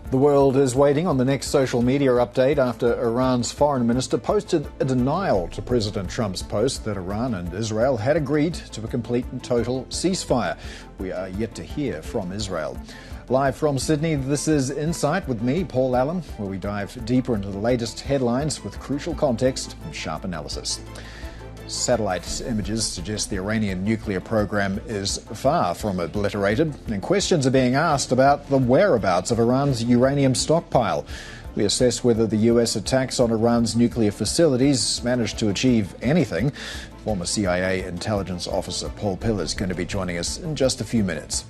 The world is waiting on the next social media update after Iran's foreign minister posted a denial to President Trump's post that Iran and Israel had agreed to a complete and total ceasefire. We are yet to hear from Israel. Live from Sydney, this is Insight with me, Paul Allen, where we dive deeper into the latest headlines with crucial context and sharp analysis. Satellite images suggest the Iranian nuclear program is far from obliterated, and questions are being asked about the whereabouts of Iran's uranium stockpile. We assess whether the US attacks on Iran's nuclear facilities managed to achieve anything. Former CIA intelligence officer Paul Pillar is going to be joining us in just a few minutes.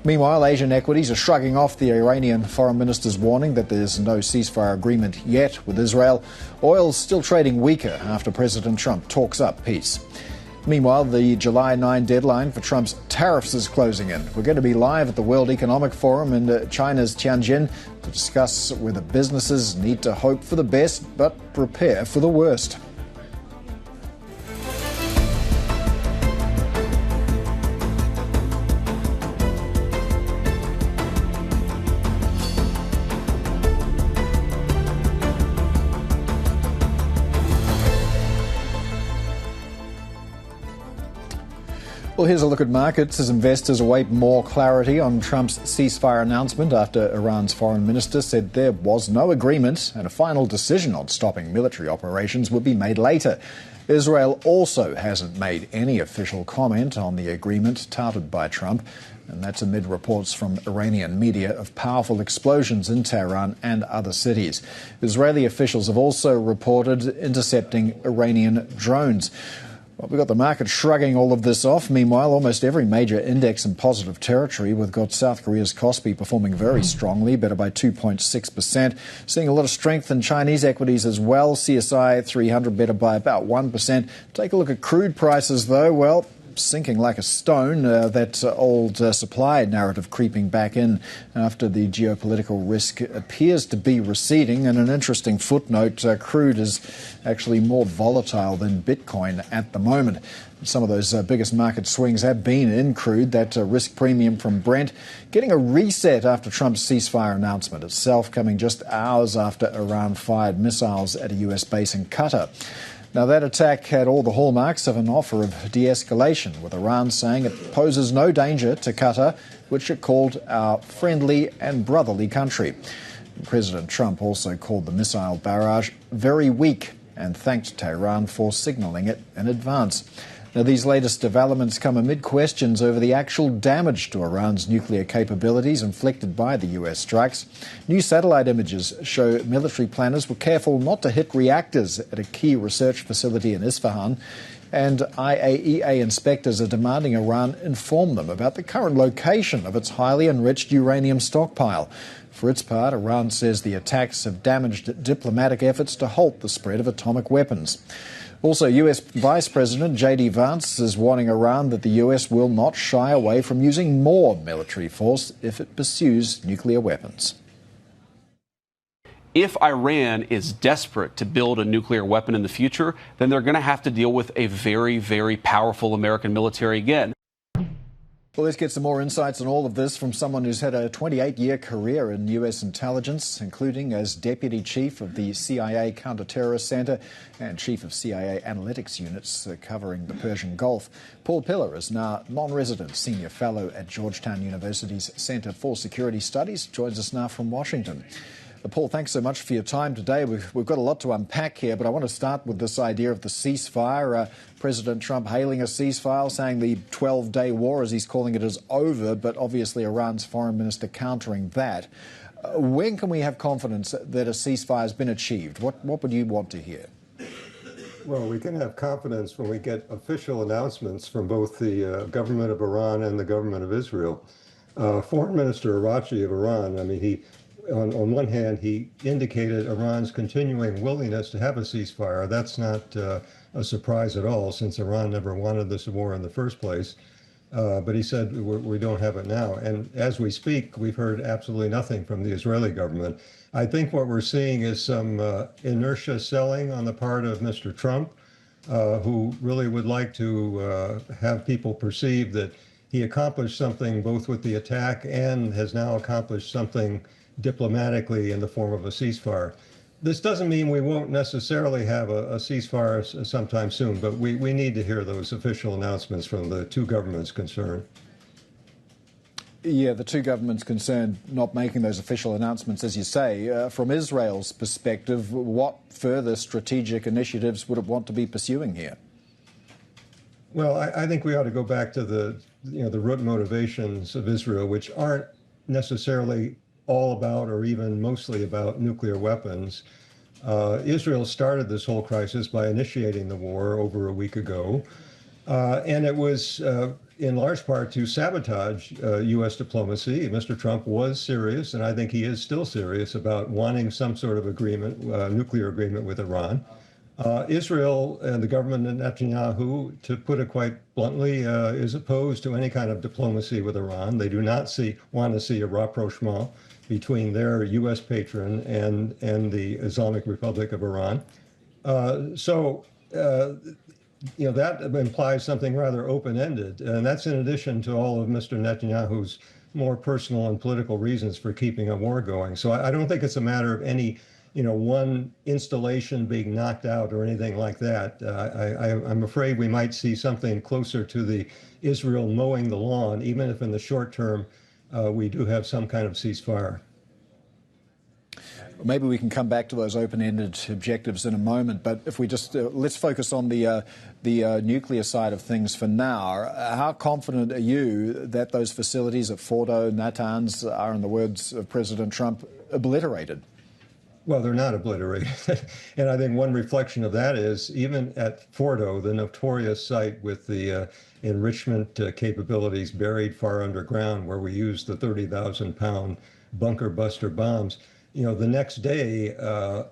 Meanwhile, Asian equities are shrugging off the Iranian foreign minister's warning that there's no ceasefire agreement yet with Israel. Oil's still trading weaker after President Trump talks up peace. Meanwhile, the July 9 deadline for Trump's tariffs is closing in. We're going to be live at the World Economic Forum in China's Tianjin to discuss whether businesses need to hope for the best but prepare for the worst. Well, here's a look at markets as investors await more clarity on Trump's ceasefire announcement after Iran's foreign minister said there was no agreement and a final decision on stopping military operations would be made later. Israel also hasn't made any official comment on the agreement touted by Trump, and that's amid reports from Iranian media of powerful explosions in Tehran and other cities. Israeli officials have also reported intercepting Iranian drones. Well, we've got the market shrugging all of this off. Meanwhile, almost every major index in positive territory. We've got South Korea's Kospi performing very strongly, better by 2.6%. Seeing a lot of strength in Chinese equities as well. CSI 300 better by about 1%. Take a look at crude prices, though. Well, sinking like a stone, that old supply narrative creeping back in after the geopolitical risk appears to be receding. And an interesting footnote, crude is actually more volatile than Bitcoin at the moment. Some of those biggest market swings have been in crude. That risk premium from Brent getting a reset after Trump's ceasefire announcement itself, coming just hours after Iran fired missiles at a US base in Qatar. Now, that attack had all the hallmarks of an offer of de-escalation, with Iran saying it poses no danger to Qatar, which it called our friendly and brotherly country. President Trump also called the missile barrage very weak and thanked Tehran for signaling it in advance. Now, these latest developments come amid questions over the actual damage to Iran's nuclear capabilities inflicted by the US strikes. New satellite images show military planners were careful not to hit reactors at a key research facility in Isfahan, and IAEA inspectors are demanding Iran inform them about the current location of its highly enriched uranium stockpile. For its part, Iran says the attacks have damaged diplomatic efforts to halt the spread of atomic weapons. Also, US Vice President J.D. Vance is warning Iran that the US will not shy away from using more military force if it pursues nuclear weapons. If Iran is desperate to build a nuclear weapon in the future, then they're going to have to deal with a very, very powerful American military again. Well, let's get some more insights on all of this from someone who's had a 28-year career in U.S. intelligence, including as Deputy Chief of the CIA Counterterrorist Center and Chief of CIA Analytics Units covering the Persian Gulf. Paul Pillar is now non-resident Senior Fellow at Georgetown University's Center for Security Studies. Joins us now from Washington. Paul, thanks so much for your time today. We've got a lot to unpack here, but I want to start with this idea of the ceasefire. President Trump hailing a ceasefire, saying the 12-day war, as he's calling it, is over, but obviously Iran's foreign minister countering that. When can we have confidence that a ceasefire has been achieved? What would you want to hear? Well, we can have confidence when we get official announcements from both the government of Iran and the government of Israel. Foreign Minister Araghchi of Iran, on one hand, he indicated Iran's continuing willingness to have a ceasefire. That's not a surprise at all, since Iran never wanted this war in the first place. But he said we don't have it now. And as we speak, we've heard absolutely nothing from the Israeli government. I think what we're seeing is some inertia selling on the part of Mr. Trump, who really would like to have people perceive that he accomplished something both with the attack and has now accomplished something diplomatically in the form of a ceasefire. This doesn't mean we won't necessarily have a ceasefire sometime soon, but we need to hear those official announcements from the two governments concerned. Yeah, the two governments concerned not making those official announcements, as you say. From Israel's perspective, what further strategic initiatives would it want to be pursuing here? Well, I think we ought to go back to the root motivations of Israel, which aren't necessarily all about or even mostly about nuclear weapons. Israel started this whole crisis by initiating the war over a week ago, and it was in large part to sabotage U.S. diplomacy. Mr. Trump was serious, and I think he is still serious about wanting some sort of agreement, nuclear agreement with Iran. Israel and the government of Netanyahu, to put it quite bluntly, is opposed to any kind of diplomacy with Iran. They do not want to see a rapprochement between their U.S. patron and the Islamic Republic of Iran. That implies something rather open-ended, and that's in addition to all of Mr. Netanyahu's more personal and political reasons for keeping a war going. So I don't think it's a matter of any, one installation being knocked out or anything like that. I'm afraid we might see something closer to the Israel mowing the lawn, even if in the short term we do have some kind of ceasefire. Maybe we can come back to those open-ended objectives in a moment, but if we just let's focus on the nuclear side of things for now. How confident are you that those facilities at Fordo, Natanz are, in the words of President Trump, obliterated? Well, they're not obliterated. And I think one reflection of that is even at Fordo, the notorious site with the enrichment capabilities buried far underground, where we used the 30,000-pound bunker buster bombs, the next day,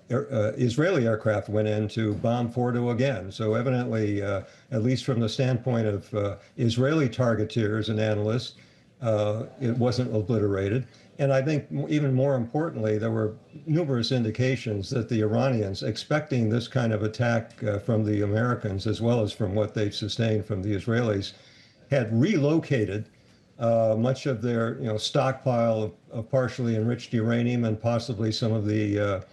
Israeli aircraft went in to bomb Fordo again. So evidently, at least from the standpoint of Israeli targeteers and analysts, it wasn't obliterated. And I think even more importantly, there were numerous indications that the Iranians, expecting this kind of attack from the Americans, as well as from what they've sustained from the Israelis, had relocated much of their stockpile of partially enriched uranium and possibly some of the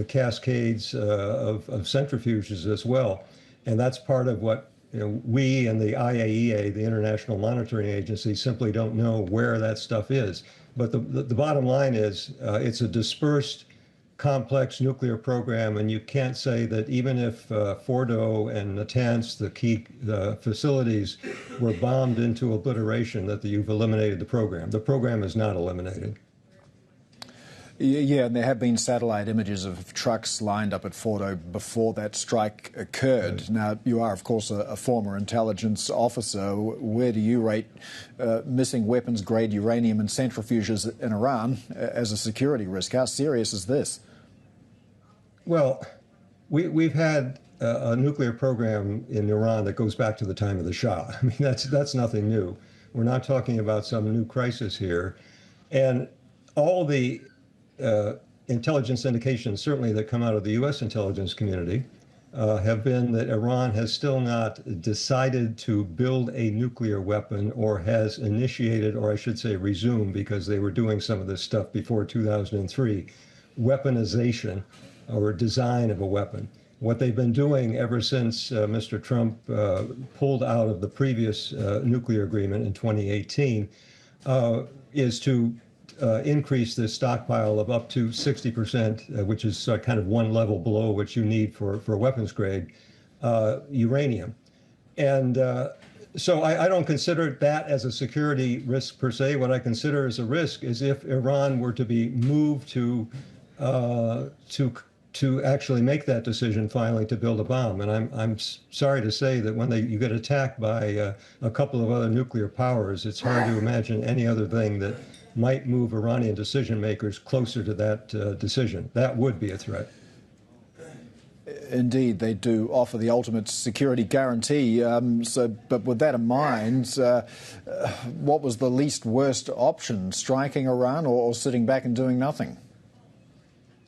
cascades of centrifuges as well. And that's part of what we and the IAEA, the International Monitoring Agency, simply don't know where that stuff is. But the bottom line is it's a dispersed, complex nuclear program, and you can't say that even if Fordo and Natanz, the key facilities, were bombed into obliteration, that you've eliminated the program. The program is not eliminated. Yeah, and there have been satellite images of trucks lined up at Fordo before that strike occurred. Right. Now, you are, of course, a former intelligence officer. Where do you rate missing weapons-grade uranium and centrifuges in Iran as a security risk? How serious is this? Well, we've had a nuclear program in Iran that goes back to the time of the Shah. I mean, that's nothing new. We're not talking about some new crisis here. And all the intelligence indications, certainly that come out of the U.S. intelligence community, have been that Iran has still not decided to build a nuclear weapon, or has initiated, or I should say resumed, because they were doing some of this stuff before 2003, weaponization or design of a weapon. What they've been doing ever since Mr. Trump pulled out of the previous nuclear agreement in 2018 is to increase this stockpile of up to 60%, which is kind of one level below what you need for weapons grade uranium. And so I don't consider that as a security risk per se. What I consider as a risk is if Iran were to be moved to actually make that decision finally to build a bomb. And I'm sorry to say that when you get attacked by a couple of other nuclear powers, it's hard to imagine any other thing that might move Iranian decision makers closer to that decision. That would be a threat. Indeed, they do offer the ultimate security guarantee. But with that in mind, what was the least worst option, striking Iran or sitting back and doing nothing?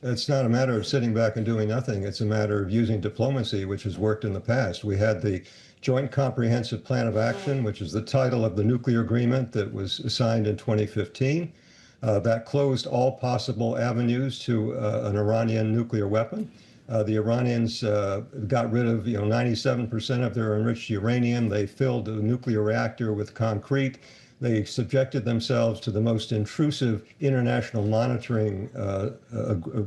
It's not a matter of sitting back and doing nothing. It's a matter of using diplomacy, which has worked in the past. We had the Joint Comprehensive Plan of Action, which is the title of the nuclear agreement that was signed in 2015. That closed all possible avenues to an Iranian nuclear weapon. The Iranians got rid of 97% of their enriched uranium. They filled the nuclear reactor with concrete. They subjected themselves to the most intrusive international monitoring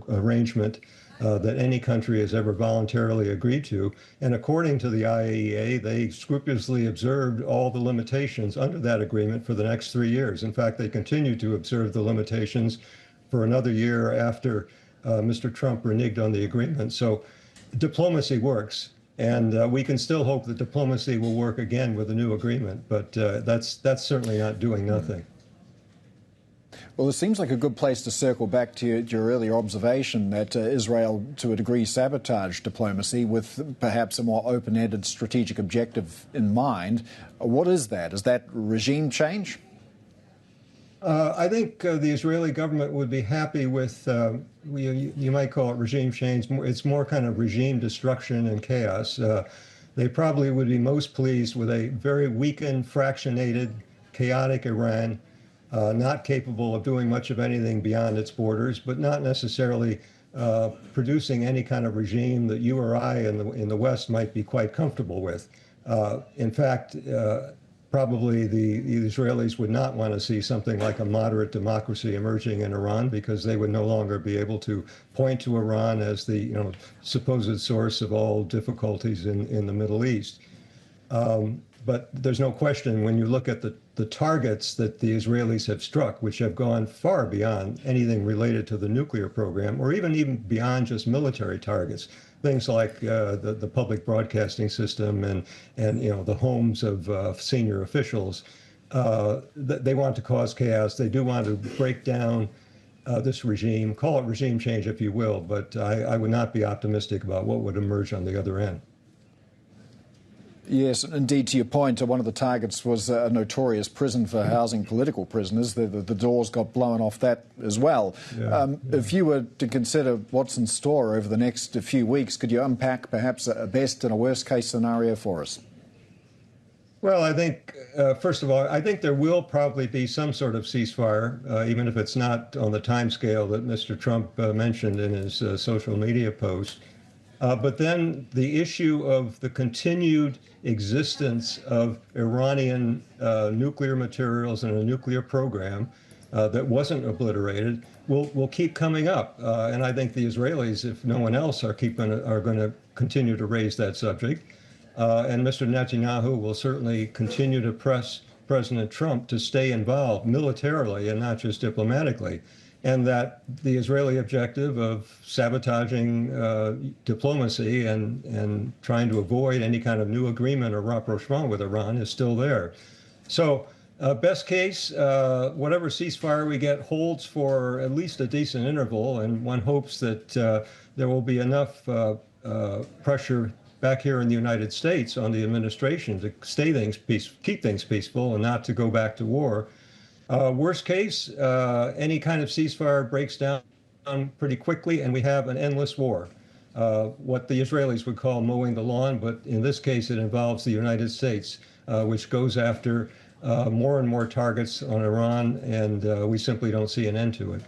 arrangement that any country has ever voluntarily agreed to. And according to the IAEA, they scrupulously observed all the limitations under that agreement for the next 3 years. In fact, they continue to observe the limitations for another year after Mr. Trump reneged on the agreement. So diplomacy works. And we can still hope that diplomacy will work again with a new agreement, but that's certainly not doing nothing. Well, it seems like a good place to circle back to your earlier observation that Israel, to a degree, sabotaged diplomacy with perhaps a more open-ended strategic objective in mind. What is that? Is that regime change? I think the Israeli government would be happy with, you might call it regime change. It's more kind of regime destruction and chaos. They probably would be most pleased with a very weakened, fractionated, chaotic Iran, not capable of doing much of anything beyond its borders, but not necessarily producing any kind of regime that you or I in the West might be quite comfortable with. In fact, probably the Israelis would not want to see something like a moderate democracy emerging in Iran, because they would no longer be able to point to Iran as the supposed source of all difficulties in the Middle East. But there's no question, when you look at the targets that the Israelis have struck, which have gone far beyond anything related to the nuclear program, or even beyond just military targets, things like the public broadcasting system and the homes of senior officials. They want to cause chaos. They do want to break down this regime. Call it regime change if you will, but I would not be optimistic about what would emerge on the other end. Yes, indeed, to your point, one of the targets was a notorious prison for housing political prisoners. The doors got blown off that as well. Yeah. If you were to consider what's in store over the next few weeks, could you unpack perhaps a best and a worst case scenario for us? Well, I think, first of all, I think there will probably be some sort of ceasefire, even if it's not on the timescale that Mr. Trump mentioned in his social media post. But then the issue of the continued existence of Iranian nuclear materials and a nuclear program that wasn't obliterated will keep coming up. And I think the Israelis, if no one else, are going to continue to raise that subject. And Mr. Netanyahu will certainly continue to press President Trump to stay involved militarily and not just diplomatically. And that the Israeli objective of sabotaging diplomacy and trying to avoid any kind of new agreement or rapprochement with Iran is still there. So best case, whatever ceasefire we get holds for at least a decent interval, and one hopes that there will be enough pressure back here in the United States on the administration to keep things peaceful and not to go back to war. Worst case, any kind of ceasefire breaks down pretty quickly, and we have an endless war. What the Israelis would call mowing the lawn, but in this case, it involves the United States, which goes after more and more targets on Iran, and we simply don't see an end to it.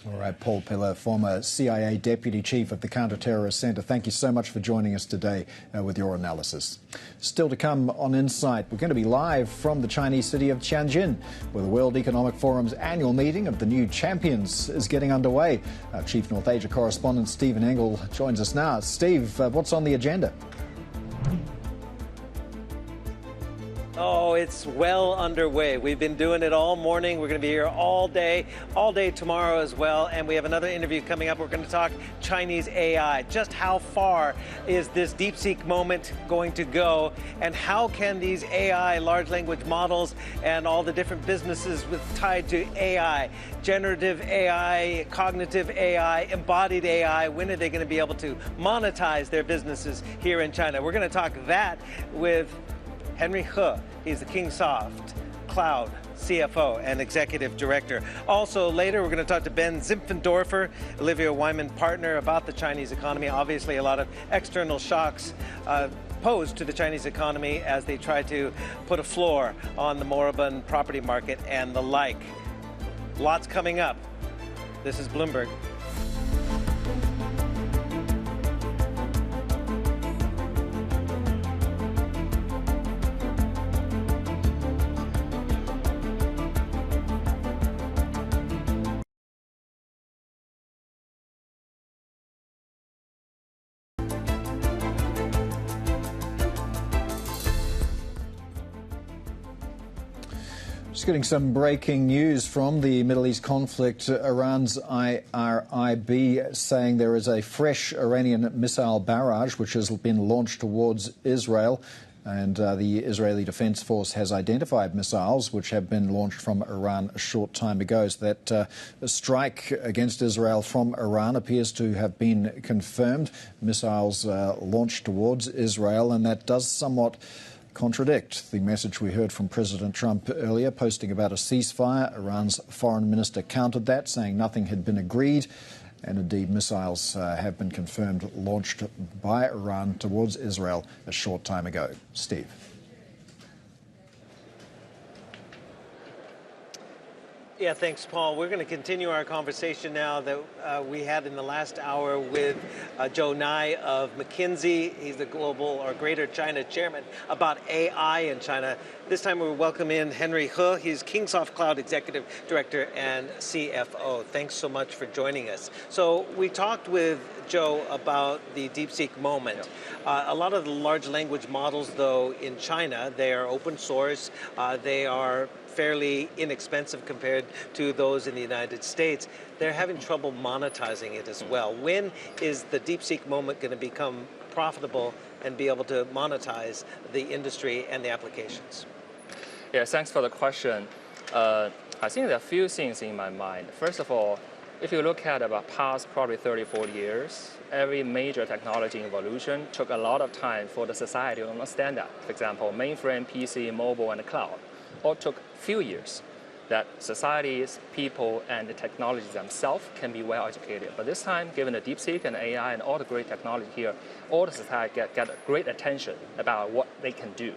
All right, Paul Pillar, former CIA Deputy Chief of the Counterterrorist Center, thank you so much for joining us today with your analysis. Still to come on Insight, we're going to be live from the Chinese city of Tianjin, where the World Economic Forum's annual meeting of the new champions is getting underway. Our Chief North Asia correspondent Stephen Engel joins us now. Steve, what's on the agenda? Oh, it's well underway. We've been doing it all morning. We're going to be here all day tomorrow as well. And we have another interview coming up. We're going to talk Chinese AI. Just how far is this DeepSeek moment going to go? And how can these AI, large language models, and all the different businesses tied to AI, generative AI, cognitive AI, embodied AI, when are they going to be able to monetize their businesses here in China? We're going to talk that with Henry He. He's the Kingsoft Cloud CFO and Executive Director. Also later, we're going to talk to Ben Simpfendorfer, Olivia Wyman partner, about the Chinese economy. Obviously, a lot of external shocks posed to the Chinese economy as they try to put a floor on the moribund property market and the like. Lots coming up. This is Bloomberg. Just getting some breaking news from the Middle East conflict. Iran's IAEA saying there is a fresh Iranian missile barrage which has been launched towards Israel. And the Israeli Defense Force has identified missiles which have been launched from Iran a short time ago. So that strike against Israel from Iran appears to have been confirmed. Missiles launched towards Israel, and that does somewhat contradict the message we heard from President Trump earlier, posting about a ceasefire. Iran's foreign minister countered that, saying nothing had been agreed. And indeed, missiles have been confirmed launched by Iran towards Israel a short time ago. Steve. Yeah, thanks, Paul. We're going to continue our conversation now that we had in the last hour with Joe Nye of McKinsey. He's the Global or Greater China Chairman, about AI in China. This time we welcome in Henry He. He's Kingsoft Cloud Executive Director and CFO. Thanks so much for joining us. So we talked with Joe about the DeepSeek moment. A lot of the large language models, though, in China, they are open source. They are fairly inexpensive compared to those in the United States. They're having trouble monetizing it as well. When is the DeepSeek moment going to become profitable and be able to monetize the industry and the applications? Yeah, thanks for the question. I think there are a few things in my mind. First of all, if you look at about past probably 30, 40 years, every major technology evolution took a lot of time for the society to understand that. For example, mainframe, PC, mobile, and the cloud all took few years that societies, people, and the technologies themselves can be well educated. But this time, given the DeepSeek and AI and all the great technology here, all the society get great attention about what they can do.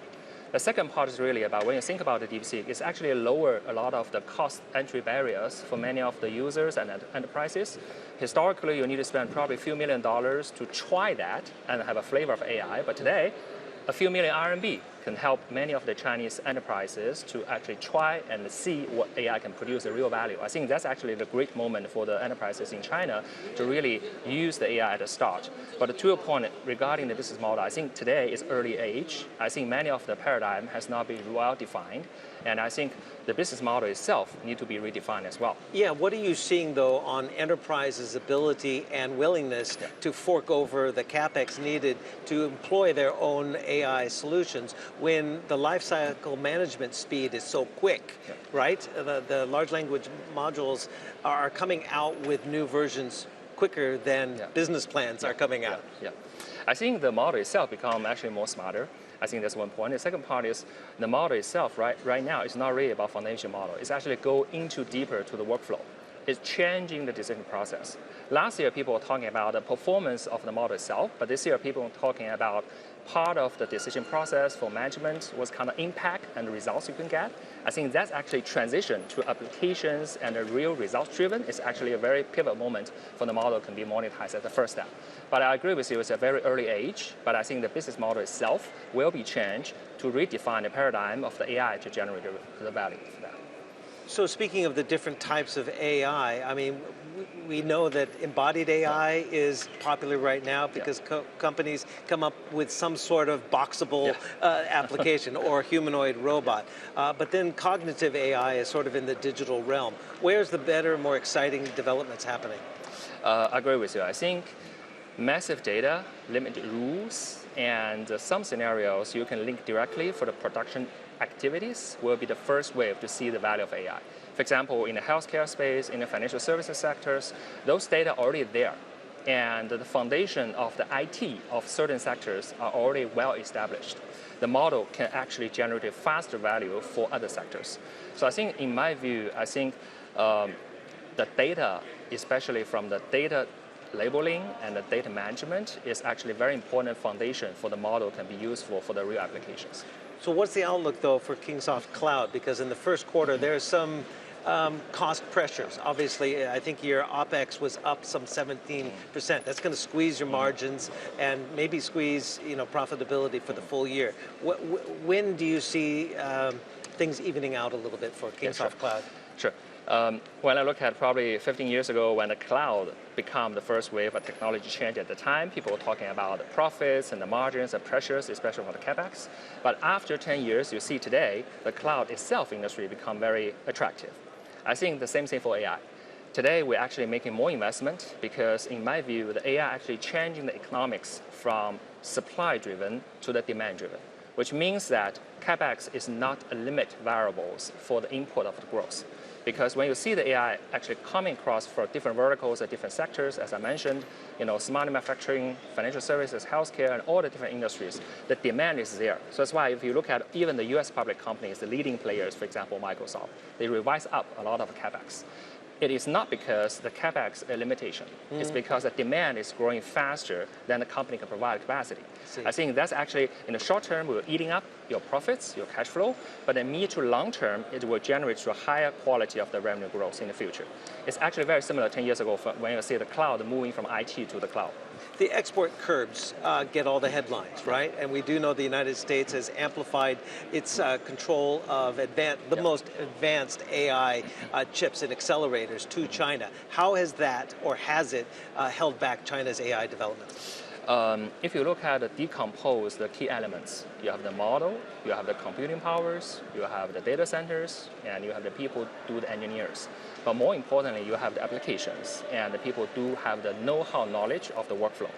The second part is really about when you think about the DeepSeek, it's actually lower a lot of the cost entry barriers for many of the users and enterprises. Historically, you need to spend probably a few $1 million to try that and have a flavor of AI. But today, a few million RMB can help many of the Chinese enterprises to actually try and see what AI can produce a real value. I think that's actually the great moment for the enterprises in China to really use the AI at the start. But to your point regarding the business model, I think today is early age. I think many of the paradigm has not been well defined. And I think the business model itself need to be redefined as well. Yeah, what are you seeing, though, on enterprises' ability and willingness to fork over the CapEx needed to employ their own AI solutions when the lifecycle management speed is so quick, right? The large language modules are coming out with new versions quicker than business plans are coming out. I think the model itself become actually more smarter. I think that's one point. The second part is the model itself, right now, is not really about foundation model. It's actually go into deeper to the workflow. It's changing the decision process. Last year, people were talking about the performance of the model itself, but this year, people were talking about part of the decision process for management, what kind of impact and results you can get. I think that's actually transition to applications and a real results driven is actually a very pivot moment for the model can be monetized as the first step. But I agree with you, it's a very early age, but I think the business model itself will be changed to redefine the paradigm of the AI to generate the value for that. So speaking of the different types of AI, I mean, we know that embodied AI is popular right now because companies come up with some sort of boxable application or humanoid robot. But then cognitive AI is sort of in the digital realm. Where's the better, more exciting developments happening? I agree with you. I think massive data, limited rules, and some scenarios you can link directly for the production activities will be the first wave to see the value of AI. For example, in the healthcare space, in the financial services sectors, those data are already there. And the foundation of the IT of certain sectors are already well established. the model can actually generate a faster value for other sectors. So I think, in my view, I think the data, especially from the data labeling and the data management, is actually a very important foundation for the model can be useful for the real applications. So what's the outlook, though, for Kingsoft Cloud? Because in the first quarter, there's some cost pressures. Obviously, I think your OpEx was up some 17%. That's going to squeeze your margins and maybe squeeze, profitability for the full year. When do you see things evening out a little bit for Kingsoft Cloud? Sure. When I look at probably 15 years ago, when the cloud became the first wave of technology change at the time, people were talking about the profits and the margins and pressures, especially for the capex. But after 10 years, you see today, the cloud itself industry become very attractive. I think the same thing for AI. Today, we're actually making more investment because, in my view, the AI actually changing the economics from supply-driven to the demand-driven, which means that capex is not a limit variables for the input of the growth. Because when you see the AI actually coming across for different verticals and different sectors, as I mentioned, smart manufacturing, financial services, healthcare, and all the different industries, the demand is there. So that's why if you look at even the US public companies, the leading players, for example, Microsoft, they revise up a lot of capex. It is not because the capex is a limitation. It's because the demand is growing faster than the company can provide capacity. I think that's actually, in the short term, we're eating up your profits, your cash flow, but in mid to long term, it will generate to a higher quality of the revenue growth in the future. It's actually very similar 10 years ago when you see the cloud moving from IT to the cloud. The export curbs get all the headlines, right? And we do know the United States has amplified its control of the most advanced AI chips and accelerators to China. How has that, or has it, held back China's AI development? If you look at the decompose the key elements, you have the model, you have the computing powers, you have the data centers, and you have the people do the engineers. But more importantly, you have the applications, and the people do have the know-how knowledge of the workflow.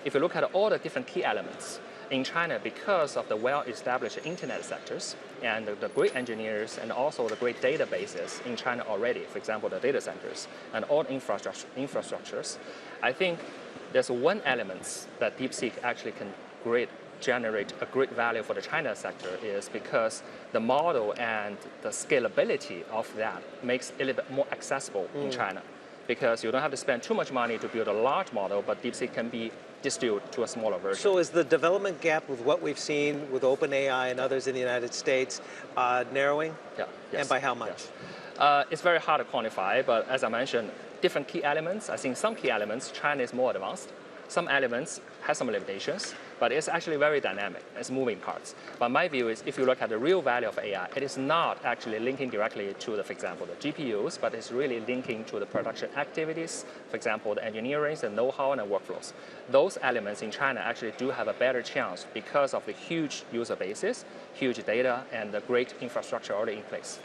If you look at all the different key elements, in China, because of the well-established internet sectors and the great engineers and also the great databases in China already, for example, the data centers and all infrastructures, I think there's one element that DeepSeek actually can generate a great value for the China sector is because the model and the scalability of that makes it a little bit more accessible in China. Because you don't have to spend too much money to build a large model, but DeepSeek can be distilled to a smaller version. So is the development gap with what we've seen with OpenAI and others in the United States narrowing? Yeah. Yes. And by how much? Yes. It's very hard to quantify, but as I mentioned, different key elements. I think some key elements, China is more advanced. Some elements have some limitations, but it's actually very dynamic. It's moving parts. But my view is if you look at the real value of AI, it is not actually linking directly to, for example, the GPUs, but it's really linking to the production activities, for example, the engineering, the know-how, and the workflows. Those elements in China actually do have a better chance because of the huge user bases, huge data, and the great infrastructure already in place.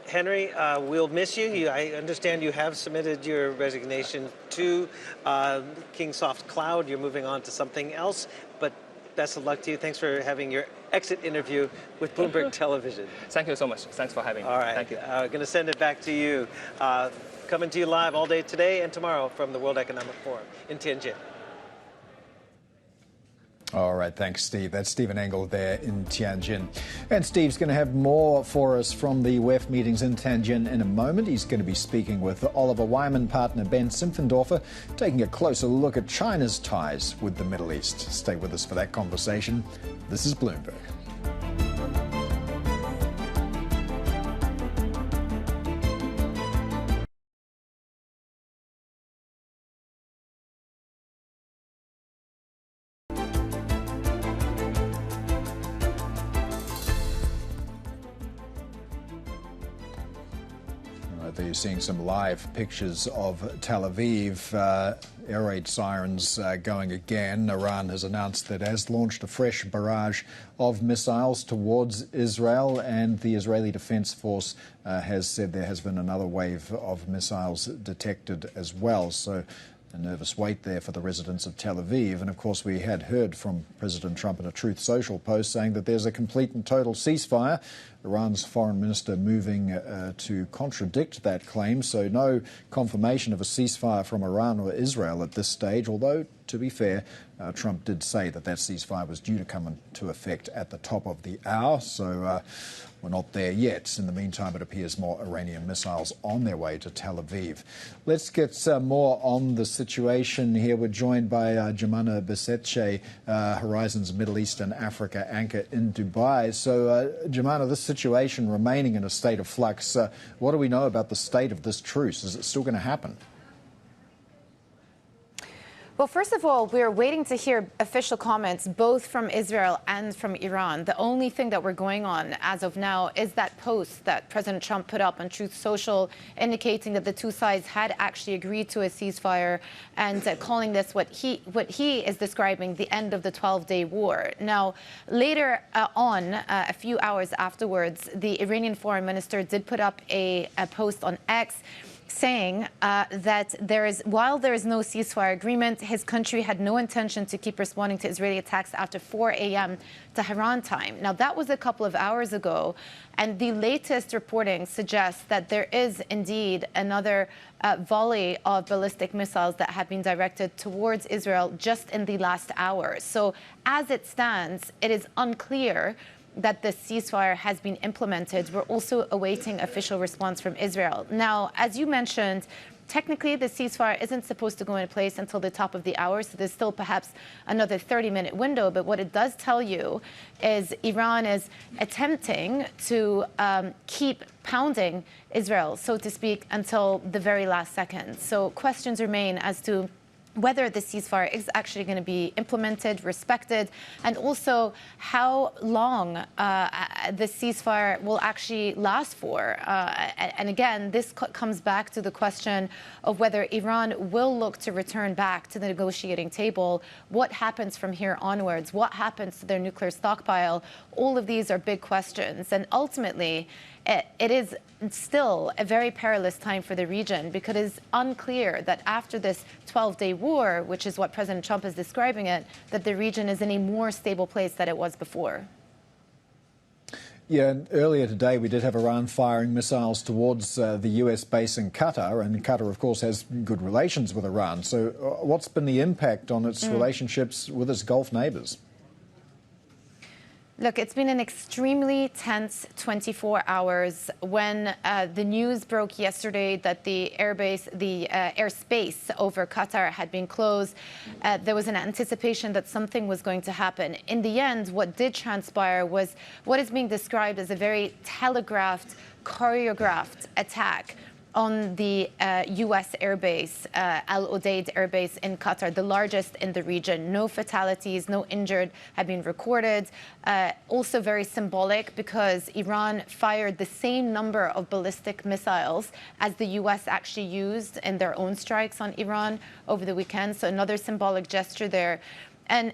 Henry, we'll miss you. I understand you have submitted your resignation to Kingsoft Cloud. You're moving on to something else, but best of luck to you. Thanks for having your exit interview with Bloomberg Television. Thank you so much. Thanks for having me. All right. Thank you. Going to send it back to you. Coming to you live all day today and tomorrow from the World Economic Forum in Tianjin. All right, thanks, Steve. That's Stephen Engel there in Tianjin. And Steve's going to have more for us from the WEF meetings in Tianjin in a moment. He's going to be speaking with Oliver Wyman partner Ben Simpfendorfer, taking a closer look at China's ties with the Middle East. Stay with us for that conversation. This is Bloomberg. There you're seeing some live pictures of Tel Aviv. Air raid sirens going again. Iran has announced that it has launched a fresh barrage of missiles towards Israel, and the Israeli Defense Force has said there has been another wave of missiles detected as well. So A nervous wait there for the residents of Tel Aviv. And of course, we had heard from President Trump in a Truth Social post saying that there's a complete and total ceasefire. Iran's foreign minister moving to contradict that claim. So no confirmation of a ceasefire from Iran or Israel at this stage, although, to be fair, Trump did say that ceasefire was due to come into effect at the top of the hour. So we're not there yet. In the meantime, it appears more Iranian missiles on their way to Tel Aviv. Let's get more on the situation here. We're joined by Oumanna Bercetche, Horizon's Middle East and Africa anchor in Dubai. So, Oumanna, this situation remaining in a state of flux, what do we know about the state of this truce? Is it still going to happen? Well, first of all, we're waiting to hear official comments both from Israel and from Iran. The only thing that we're going on as of now is that post that President Trump put up on Truth Social indicating that the two sides had actually agreed to a ceasefire and calling this what he is describing the end of the 12-day war. Now, later on, a few hours afterwards, the Iranian foreign minister did put up a post on X saying that while there is no ceasefire agreement, his country had no intention to keep responding to Israeli attacks after 4 a.m. Tehran time. Now, that was a couple of hours ago, and the latest reporting suggests that there is indeed another volley of ballistic missiles that have been directed towards Israel just in the last hour. So as it stands, it is unclear that the ceasefire has been implemented. We're also awaiting official response from Israel. Now, as you mentioned, technically the ceasefire isn't supposed to go into place until the top of the hour, so there's still perhaps another 30-minute window. But what it does tell you is Iran is attempting to keep pounding Israel, so to speak, until the very last second. So questions remain as to whether the ceasefire is actually going to be implemented, respected, and also how long the ceasefire will actually last for. And again, this comes back to the question of whether Iran will look to return back to the negotiating table. What happens from here onwards? What happens to their nuclear stockpile? All of these are big questions. And ultimately, it is still a very perilous time for the region because it is unclear that after this 12-day war, which is what President Trump is describing it, that the region is in a more stable place than it was before. Yeah, and earlier today we did have Iran firing missiles towards the US base in Qatar, and Qatar, of course, has good relations with Iran. So what's been the impact on its relationships with its Gulf neighbours? Look, it's been an extremely tense 24 hours. When the news broke yesterday that the airspace over Qatar had been closed, there was an anticipation that something was going to happen. In the end, what did transpire was what is being described as a very telegraphed, choreographed attack on the U.S. airbase, Al Udeid airbase in Qatar, the largest in the region. No fatalities, no injured have been recorded. Also very symbolic because Iran fired the same number of ballistic missiles as the U.S. actually used in their own strikes on Iran over the weekend. So another symbolic gesture there. And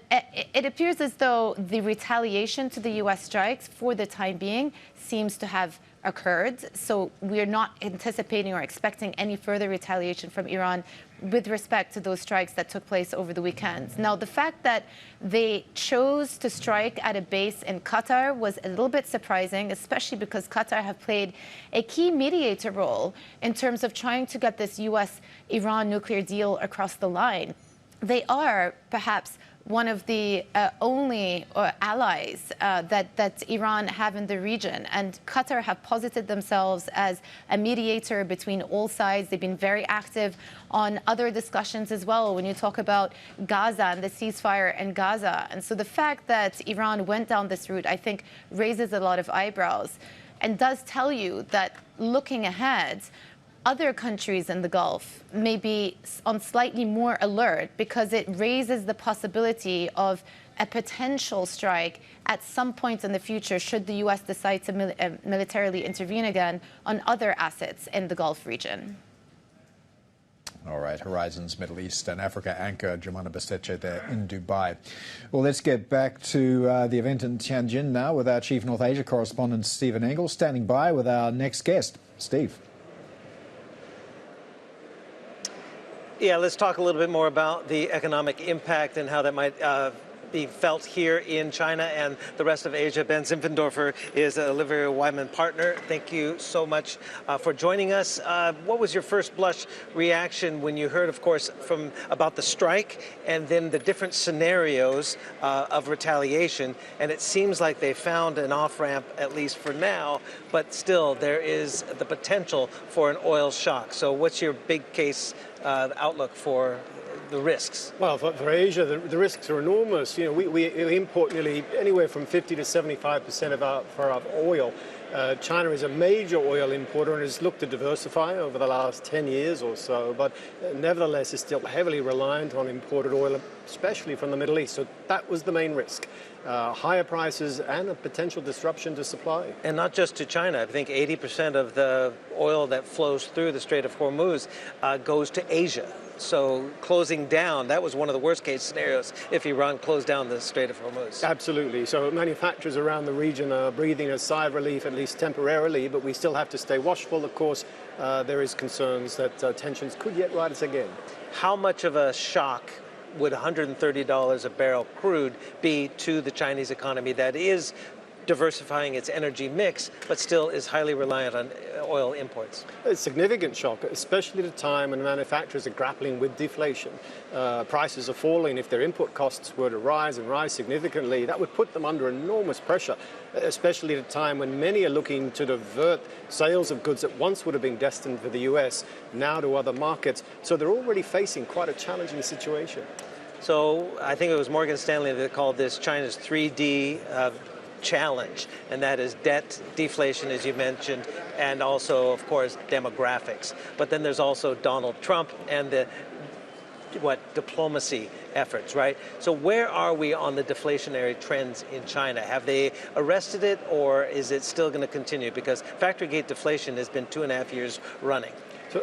it appears as though the retaliation to the U.S. strikes for the time being seems to have occurred. So we're not anticipating or expecting any further retaliation from Iran with respect to those strikes that took place over the weekend. Now, the fact that they chose to strike at a base in Qatar was a little bit surprising, especially because Qatar have played a key mediator role in terms of trying to get this U.S.-Iran nuclear deal across the line. They are perhaps one of the only allies that Iran have in the region. And Qatar have posited themselves as a mediator between all sides. They've been very active on other discussions as well when you talk about Gaza and the ceasefire in Gaza. And so the fact that Iran went down this route, I think, raises a lot of eyebrows and does tell you that looking ahead, other countries in the Gulf may be on slightly more alert because it raises the possibility of a potential strike at some point in the future should the U.S. decide to militarily intervene again on other assets in the Gulf region. All right, Horizon's Middle East and Africa anchor Oumanna Bercetche there in Dubai. Well, let's get back to the event in Tianjin now with our Chief North Asia correspondent Stephen Engel standing by with our next guest. Steve. Yeah, let's talk a little bit more about the economic impact and how that might be felt here in China and the rest of Asia. Ben Simpfendorfer is Olivia Wyman partner. Thank you so much for joining us. What was your first blush reaction when you heard, of course, about the strike and then the different scenarios of retaliation? And it seems like they found an off-ramp, at least for now, but still there is the potential for an oil shock. So what's your big case outlook for the risks? Well, for Asia, the risks are enormous. You know, we import nearly anywhere from 50 to 75% of our oil. China is a major oil importer and has looked to diversify over the last 10 years or so, but nevertheless is still heavily reliant on imported oil, especially from the Middle East. So that was the main risk. Higher prices and a potential disruption to supply. And not just to China. I think 80% of the oil that flows through the Strait of Hormuz goes to Asia. So closing down, that was one of the worst case scenarios if Iran closed down the Strait of Hormuz. Absolutely. So manufacturers around the region are breathing a sigh of relief, at least temporarily, but we still have to stay watchful. Of course, there is concerns that tensions could yet rise again. How much of a shock would $130 a barrel crude be to the Chinese economy that is diversifying its energy mix, but still is highly reliant on oil imports? A significant shock, especially at a time when manufacturers are grappling with deflation. Prices are falling. If their input costs were to rise and rise significantly, that would put them under enormous pressure, especially at a time when many are looking to divert sales of goods that once would have been destined for the US, now to other markets. So they're already facing quite a challenging situation. So I think it was Morgan Stanley that called this China's 3D challenge, and that is debt, deflation, as you mentioned, and also, of course, demographics. But then there's also Donald Trump and the diplomacy efforts, right? So where are we on the deflationary trends in China? Have they arrested it, or is it still going to continue? Because factory gate deflation has been 2.5 years running.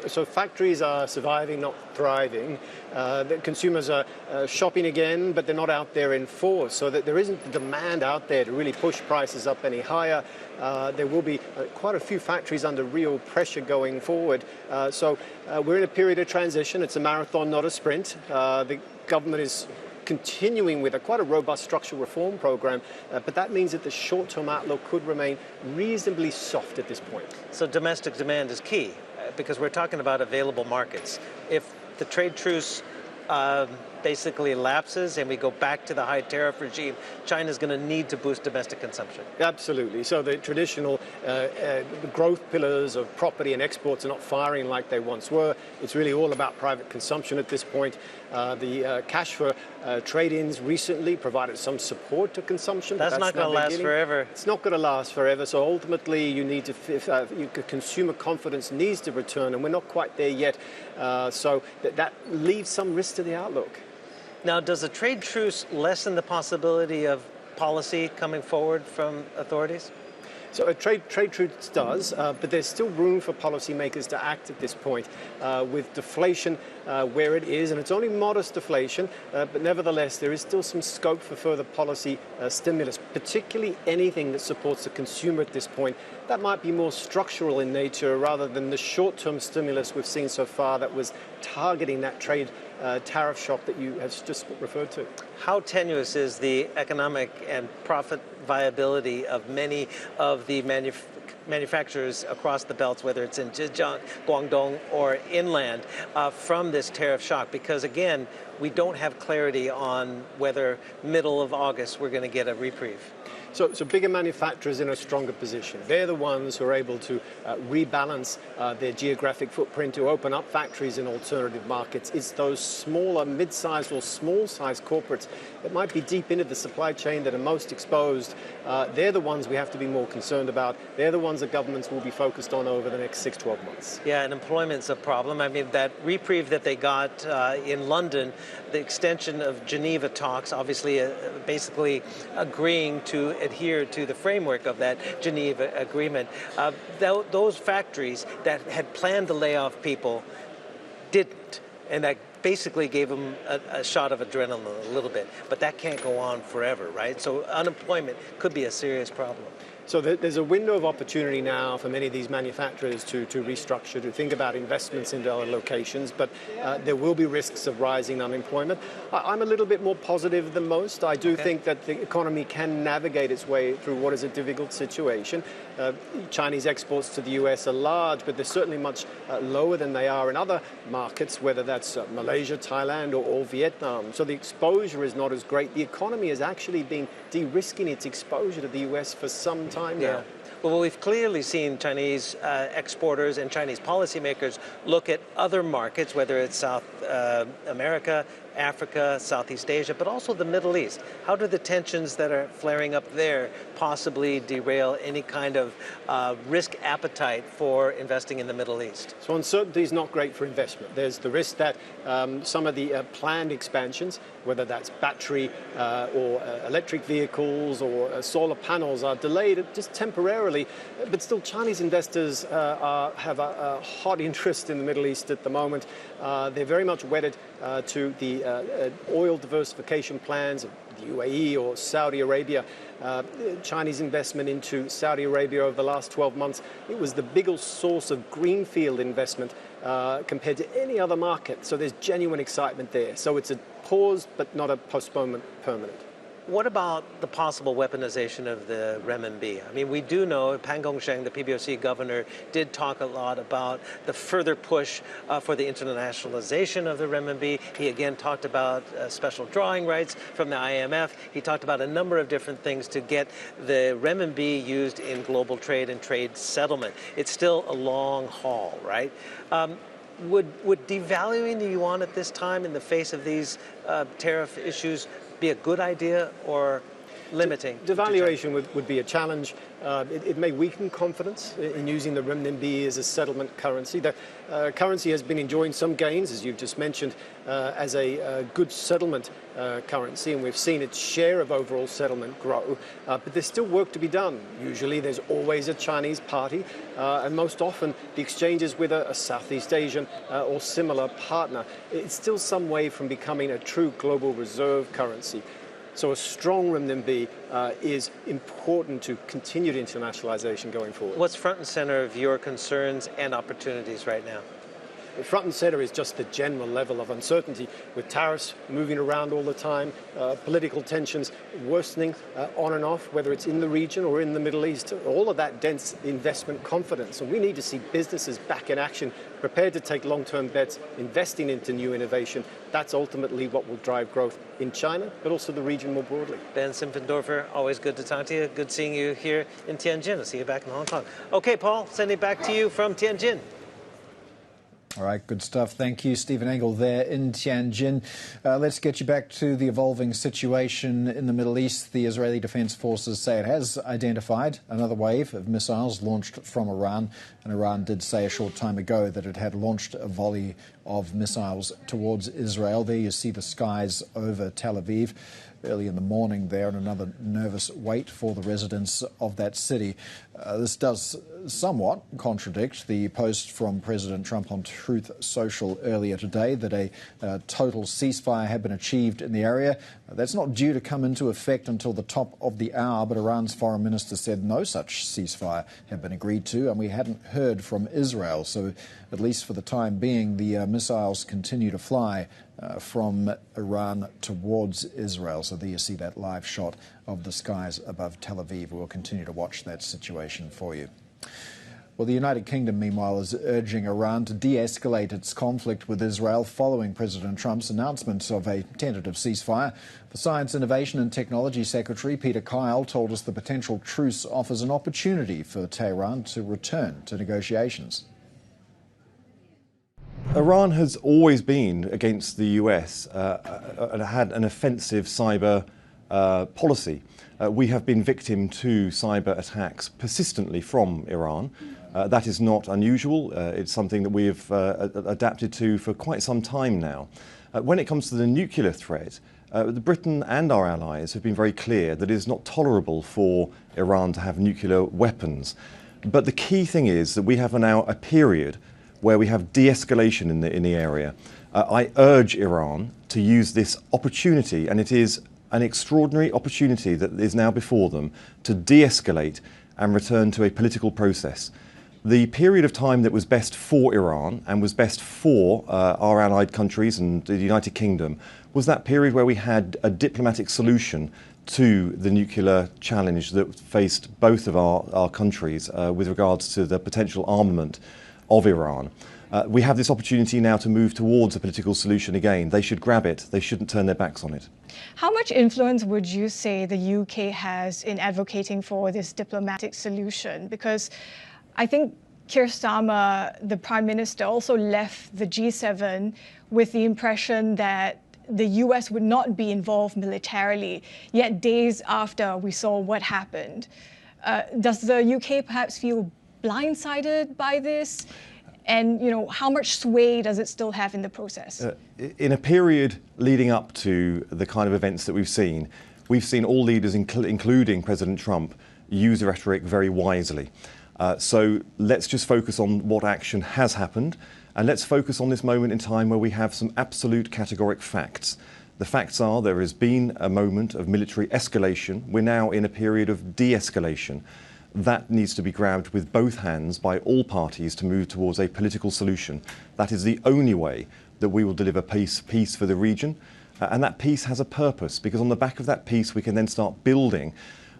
So factories are surviving, not thriving. The consumers are shopping again, but they're not out there in force, so that there isn't the demand out there to really push prices up any higher. There will be quite a few factories under real pressure going forward. So we're in a period of transition. It's a marathon, not a sprint. The government is continuing with quite a robust structural reform program, but that means that the short-term outlook could remain reasonably soft at this point. So domestic demand is key, because we're talking about available markets. If the trade truce basically lapses and we go back to the high tariff regime, China's going to need to boost domestic consumption. Absolutely. So the traditional growth pillars of property and exports are not firing like they once were. It's really all about private consumption at this point. The cash for trade-ins recently provided some support to consumption. That's not going to last forever. It's not going to last forever. So ultimately, you need to consumer confidence needs to return, and we're not quite there yet. So that leaves some risk to the outlook. Now, does a trade truce lessen the possibility of policy coming forward from authorities? So a trade truce does, but there's still room for policymakers to act at this point with deflation where it is, and it's only modest deflation, but nevertheless there is still some scope for further policy stimulus, particularly anything that supports the consumer at this point. That might be more structural in nature rather than the short-term stimulus we've seen so far that was targeting that trade tariff shock that you have just referred to. How tenuous is the economic and profit viability of many of the manufacturers across the belts, whether it's in Zhejiang, Guangdong, or inland, from this tariff shock? Because again, we don't have clarity on whether middle of August we're going to get a reprieve. So bigger manufacturers in a stronger position. They're the ones who are able to rebalance their geographic footprint to open up factories in alternative markets. It's those smaller, mid-sized or small-sized corporates that might be deep into the supply chain that are most exposed. They're the ones we have to be more concerned about. They're the ones that governments will be focused on over the next 6-12 months. Yeah, and employment's a problem. I mean, that reprieve that they got in London, the extension of Geneva talks, obviously basically agreeing to adhere to the framework of that Geneva agreement. Those factories that had planned to lay off people didn't, and that basically gave them a shot of adrenaline a little bit. But that can't go on forever, right? So unemployment could be a serious problem. So there's a window of opportunity now for many of these manufacturers to restructure, to think about investments into other locations, but there will be risks of rising unemployment. I'm a little bit more positive than most. I do think that the economy can navigate its way through what is a difficult situation. Chinese exports to the US are large, but they're certainly much lower than they are in other markets, whether that's Malaysia, Thailand, or Vietnam. So the exposure is not as great. The economy has actually been de-risking its exposure to the US for some time now. Well, we've clearly seen Chinese exporters and Chinese policymakers look at other markets, whether it's South America, Africa, Southeast Asia, but also the Middle East. How do the tensions that are flaring up there possibly derail any kind of risk appetite for investing in the Middle East? So uncertainty is not great for investment. There's the risk that some of the planned expansions, whether that's battery or electric vehicles or solar panels, are delayed just temporarily. But still, Chinese investors have a hot interest in the Middle East at the moment. They're very much wedded to the oil diversification plans of the UAE or Saudi Arabia. Chinese investment into Saudi Arabia over the last 12 months, it was the biggest source of greenfield investment compared to any other market. So there's genuine excitement there. So it's a pause, but not a postponement permanent. What about the possible weaponization of the renminbi? I mean, we do know Pan Gongsheng, the PBOC governor, did talk a lot about the further push for the internationalization of the renminbi. He again talked about special drawing rights from the IMF. He talked about a number of different things to get the renminbi used in global trade and trade settlement. It's still a long haul, right? Would devaluing the yuan at this time in the face of these tariff issues be a good idea or limiting? Devaluation would be a challenge. It may weaken confidence in using the renminbi as a settlement currency. The currency has been enjoying some gains, as you've just mentioned, as a good settlement currency, and we've seen its share of overall settlement grow. But there's still work to be done. Usually there's always a Chinese party, and most often the exchange is with a Southeast Asian or similar partner. It's still some way from becoming a true global reserve currency. So a strong renminbi is important to continued internationalization going forward. What's front and center of your concerns and opportunities right now? Front and center is just the general level of uncertainty, with tariffs moving around all the time, political tensions worsening on and off, whether it's in the region or in the Middle East. All of that dents investment confidence. And we need to see businesses back in action, prepared to take long-term bets, investing into new innovation. That's ultimately what will drive growth in China, but also the region more broadly. Ben Simpfendorfer, always good to talk to you. Good seeing you here in Tianjin. I'll see you back in Hong Kong. Okay, Paul, sending it back to you from Tianjin. All right, good stuff. Thank you, Stephen Engel there in Tianjin. Let's get you back to the evolving situation in the Middle East. The Israeli Defense Forces say it has identified another wave of missiles launched from Iran, and Iran did say a short time ago that it had launched a volley of missiles towards Israel. There you see the skies over Tel Aviv early in the morning there, and another nervous wait for the residents of that city. This does somewhat contradict the post from President Trump on Truth Social earlier today that a total ceasefire had been achieved in the area. That's not due to come into effect until the top of the hour, but Iran's foreign minister said no such ceasefire had been agreed to, and we hadn't heard from Israel. So at least for the time being, the missiles continue to fly from Iran towards Israel. So there you see that live shot of the skies above Tel Aviv. We'll continue to watch that situation for you. Well, the United Kingdom, meanwhile, is urging Iran to de-escalate its conflict with Israel following President Trump's announcement of a tentative ceasefire. The Science, Innovation and Technology Secretary, Peter Kyle, told us the potential truce offers an opportunity for Tehran to return to negotiations. Iran has always been against the US and had an offensive cyber policy. We have been victim to cyber attacks persistently from Iran. That is not unusual. It's something that we have adapted to for quite some time now. When it comes to the nuclear threat, Britain and our allies have been very clear that it is not tolerable for Iran to have nuclear weapons. But the key thing is that we have now a period where we have de-escalation in the area. I urge Iran to use this opportunity, and it is an extraordinary opportunity that is now before them, to de-escalate and return to a political process. The period of time that was best for Iran and was best for our allied countries and the United Kingdom was that period where we had a diplomatic solution to the nuclear challenge that faced both of our countries with regards to the potential armament of Iran. We have this opportunity now to move towards a political solution again. They should grab it. They shouldn't turn their backs on it. How much influence would you say the UK has in advocating for this diplomatic solution? Because I think Keir Starmer, the Prime Minister, also left the G7 with the impression that the US would not be involved militarily, yet days after we saw what happened. Does the UK perhaps feel blindsided by this? And, you know, how much sway does it still have in the process? In a period leading up to the kind of events that we've seen all leaders, including President Trump, use the rhetoric very wisely. So let's just focus on what action has happened, and let's focus on this moment in time where we have some absolute categoric facts. The facts are there has been a moment of military escalation. We're now in a period of de-escalation. That needs to be grabbed with both hands by all parties to move towards a political solution. That is the only way that we will deliver peace for the region. And that peace has a purpose, because on the back of that peace we can then start building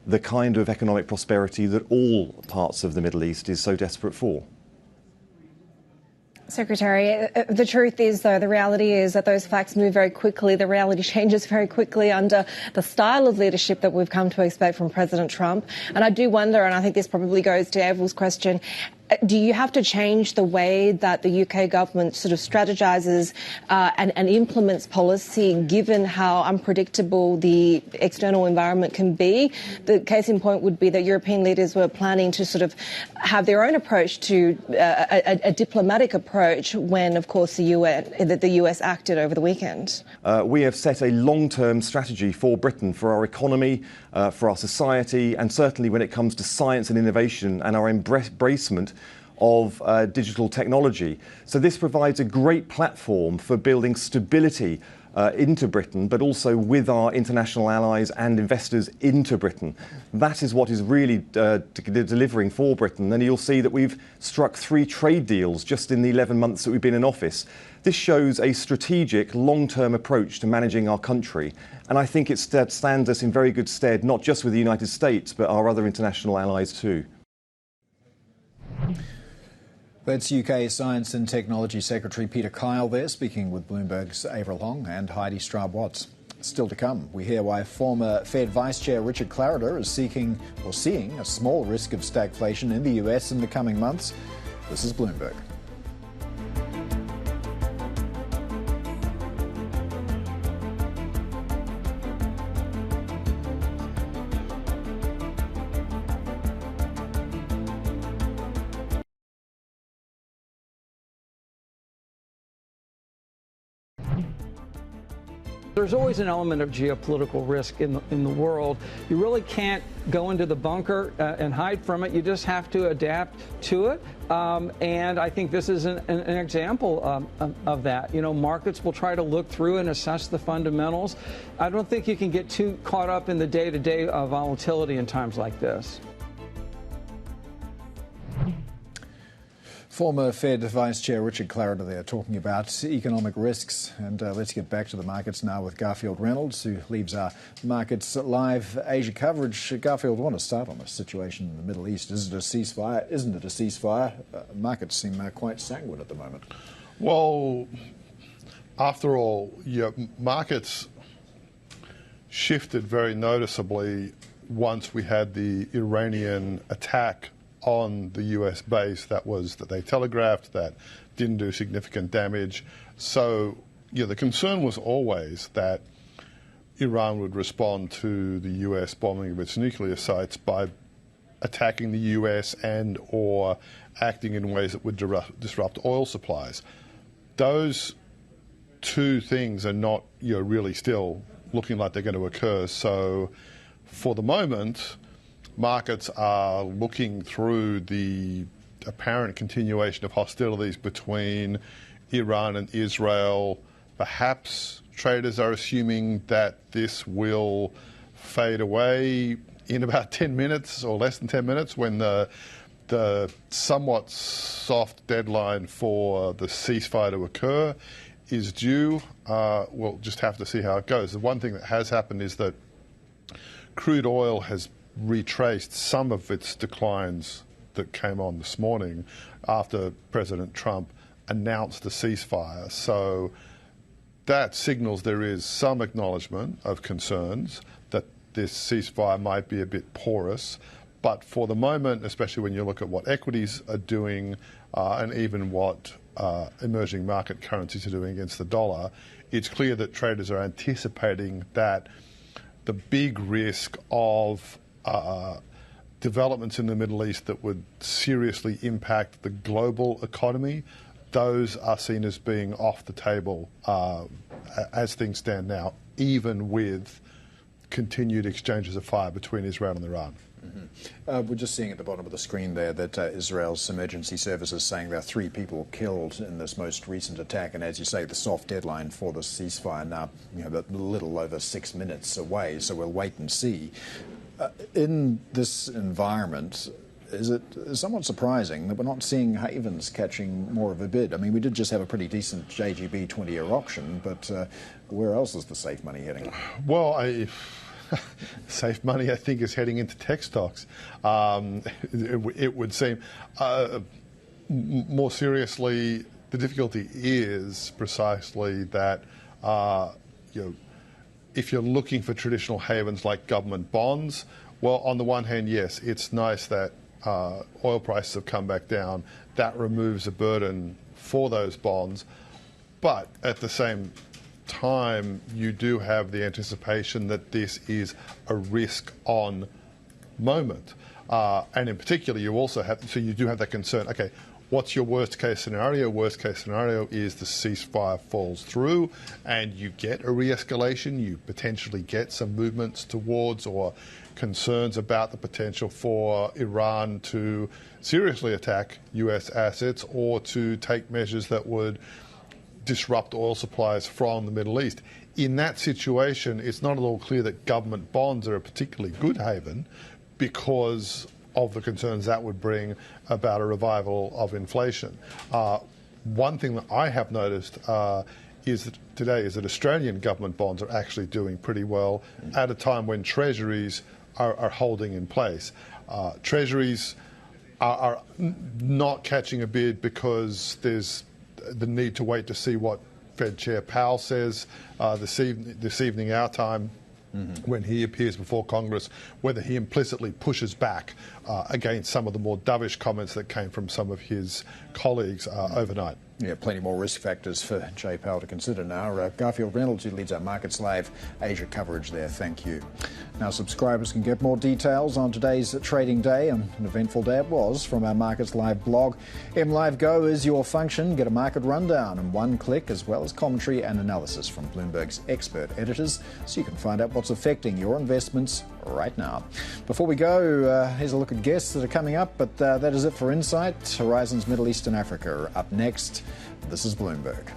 the kind of economic prosperity that all parts of the Middle East is so desperate for. Secretary, the truth is, though, the reality is that those facts move very quickly. The reality changes very quickly under the style of leadership that we've come to expect from President Trump. And I do wonder, and I think this probably goes to Avril's question, do you have to change the way that the UK government sort of strategises and implements policy, given how unpredictable the external environment can be? The case in point would be that European leaders were planning to sort of have their own approach to a diplomatic approach when, of course, the US acted over the weekend. We have set a long-term strategy for Britain, for our economy, for our society, and certainly when it comes to science and innovation and our embracement of digital technology. So this provides a great platform for building stability into Britain, but also with our international allies and investors into Britain. That is what is really delivering for Britain. And you'll see that we've struck 3 trade deals just in the 11 months that we've been in office. This shows a strategic, long-term approach to managing our country. And I think it stands us in very good stead, not just with the United States, but our other international allies too. That's UK Science and Technology Secretary Peter Kyle there, speaking with Bloomberg's Avril Hong and Heidi Straub-Watts. Still to come, we hear why former Fed Vice Chair Richard Clarida is seeing a small risk of stagflation in the US in the coming months. This is Bloomberg. There's always an element of geopolitical risk in the world. You really can't go into the bunker and hide from it. You just have to adapt to it. And I think this is an example of that. You know, markets will try to look through and assess the fundamentals. I don't think you can get too caught up in the day-to-day volatility in times like this. Former Fed Vice Chair Richard Clarida there talking about economic risks. And let's get back to the markets now with Garfield Reynolds, who leads our Markets Live Asia coverage. Garfield, I want to start on the situation in the Middle East. Is it a ceasefire? Isn't it a ceasefire? Markets seem quite sanguine at the moment. Well, after all, markets shifted very noticeably once we had the Iranian attack on the US base that they telegraphed, that didn't do significant damage. So, the concern was always that Iran would respond to the US bombing of its nuclear sites by attacking the US and or acting in ways that would disrupt oil supplies. Those two things are not really still looking like they're going to occur. So for the moment, markets are looking through the apparent continuation of hostilities between Iran and Israel. Perhaps traders are assuming that this will fade away in about 10 minutes or less than 10 minutes when the somewhat soft deadline for the ceasefire to occur is due. We'll just have to see how it goes. The one thing that has happened is that crude oil has retraced some of its declines that came on this morning after President Trump announced the ceasefire. So that signals there is some acknowledgement of concerns that this ceasefire might be a bit porous. But for the moment, especially when you look at what equities are doing and even what emerging market currencies are doing against the dollar, it's clear that traders are anticipating that the big risk of developments in the Middle East that would seriously impact the global economy, those are seen as being off the table as things stand now, even with continued exchanges of fire between Israel and Iran. We're just seeing at the bottom of the screen there that Israel's emergency services saying there are 3 people killed in this most recent attack, and as you say, the soft deadline for the ceasefire now, a little over 6 minutes away, so we'll wait and see. In this environment, is it somewhat surprising that we're not seeing havens catching more of a bid? I mean, we did just have a pretty decent JGB 20-year auction, but where else is the safe money heading? Well, safe money, I think, is heading into tech stocks. It would seem. More seriously, the difficulty is precisely that if you're looking for traditional havens like government bonds, well, on the one hand, yes, it's nice that oil prices have come back down. That removes a burden for those bonds. But at the same time, you do have the anticipation that this is a risk-on moment. And in particular, you also have, so you do have that concern, okay, what's your worst-case scenario? Worst-case scenario is the ceasefire falls through and you get a re-escalation, you potentially get some movements towards or concerns about the potential for Iran to seriously attack US assets or to take measures that would disrupt oil supplies from the Middle East. In that situation, it's not at all clear that government bonds are a particularly good haven because of the concerns that would bring about a revival of inflation. One thing that I have noticed is that Australian government bonds are actually doing pretty well at a time when treasuries are holding in place. Treasuries are not catching a bid because there's the need to wait to see what Fed Chair Powell says this evening our time when he appears before Congress, whether he implicitly pushes back against some of the more dovish comments that came from some of his colleagues overnight. Yeah, plenty more risk factors for Jay Powell to consider now. Garfield Reynolds, who leads our Markets Live Asia coverage there, thank you. Now, subscribers can get more details on today's trading day, and an eventful day it was, from our Markets Live blog. MLive Go is your function. Get a market rundown in one click, as well as commentary and analysis from Bloomberg's expert editors, so you can find out what's affecting your investments right now. Before we go, here's a look at guests that are coming up, but that is it for Insight. Horizons Middle East and Africa are up next. This is Bloomberg.